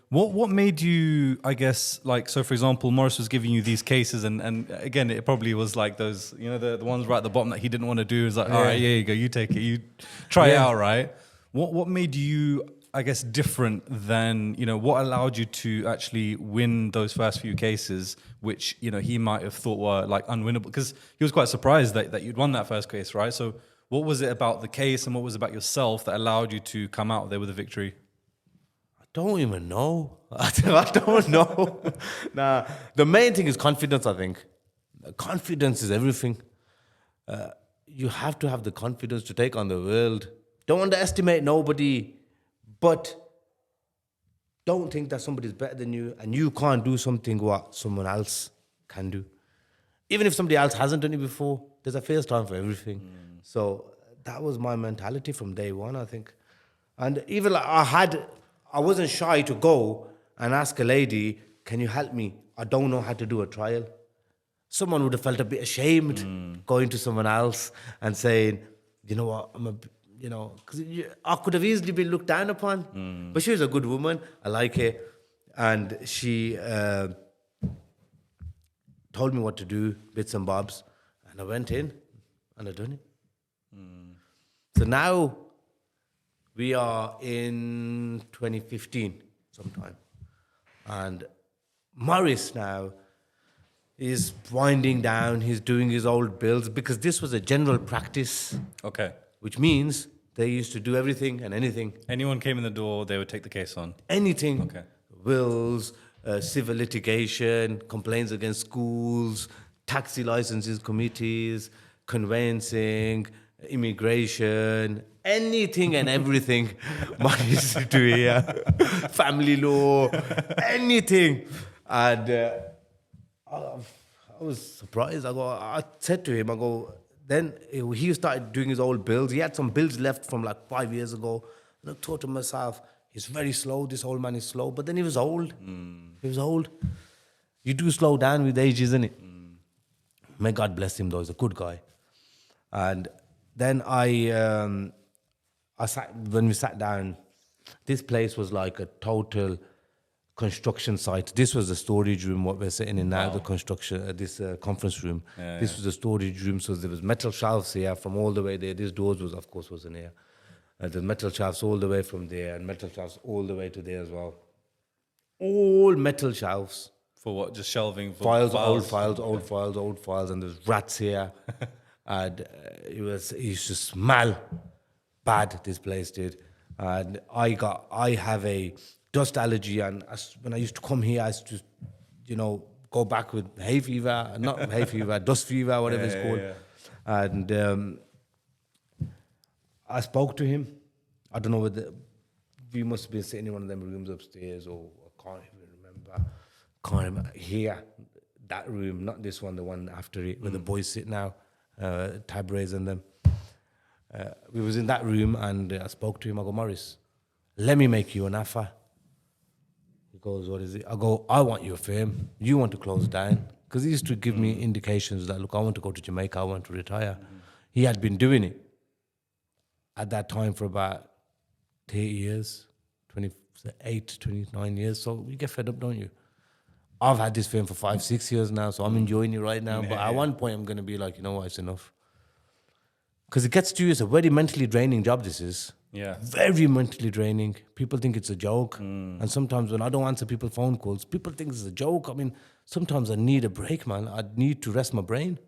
What made you, I guess, like, so for example, Maurice was giving you these cases and again, it probably was like those, you know, the ones right at the bottom that he didn't want to do. Is like, all right, here you go, you take it, you try it out, right? What made you, I guess, different than, you know, what allowed you to actually win those first few cases, which, you know, he might have thought were like unwinnable? Because he was quite surprised that you'd won that first case, right? So what was it about the case and what was it about yourself that allowed you to come out there with a victory? Don't even know. I don't know. Nah, the main thing is confidence, I think. Confidence is everything. You have to have the confidence to take on the world. Don't underestimate nobody, but don't think that somebody's better than you and you can't do something what someone else can do. Even if somebody else hasn't done it before, there's a first time for everything. So that was my mentality from day one, I think. And even like I wasn't shy to go and ask a lady, can you help me? I don't know how to do a trial. Someone would have felt a bit ashamed going to someone else and saying, you know what, because I could have easily been looked down upon. But she was a good woman. I like her. And she told me what to do, bits and bobs. And I went in and I done it. So now we are in 2015 sometime. And Maurice now is winding down. He's doing his old bills because this was a general practice. Okay. Which means they used to do everything and anything. Anyone came in the door, they would take the case on. Anything. Okay. Wills, civil litigation, complaints against schools, taxi licenses committees, conveyancing, immigration, anything and everything. Money used to do here. Family law, anything. And I was surprised. I said to him, then he started doing his old bills. He had some bills left from like 5 years ago. And I thought to myself, he's very slow. This old man is slow. But then he was old. He was old. You do slow down with age, isn't it? May God bless him, though. He's a good guy. And then I sat, when we sat down, this place was like a total construction site. This was the storage room, what we're sitting in now, the construction, this conference room. This was the storage room, so there was metal shelves here from all the way there. This doors was, of course, wasn't here. The metal shelves all the way from there, and metal shelves all the way to there as well. All metal shelves. For what? Just shelving? For files, old files, and there's rats here. And it used to smell bad, this place did. And I have a dust allergy, and when I used to come here, I used to, go back with hay fever, not hay fever, dust fever, whatever it's called. And I spoke to him. I don't know whether we must have been sitting in one of them rooms upstairs, or I can't even remember. Can't remember. Here, that room, not this one, the one after it, where the boys sit now, tabrets and them. We was in that room, and I spoke to him. I go, Maurice, let me make you an offer. He goes, what is it? I go, I want your firm. You want to close down? Because he used to give me indications that, look, I want to go to Jamaica. I want to retire. He had been doing it at that time for about 30 years, 28, 29 years. So you get fed up, don't you? I've had this firm for 5-6 years now, so I'm enjoying it right now. But at one point, I'm going to be like, you know what, it's enough. Because it gets to you, it's a very mentally draining job, this is. Yeah. Very mentally draining. People think it's a joke. And sometimes when I don't answer people's phone calls, people think it's a joke. I mean, sometimes I need a break, man. I need to rest my brain.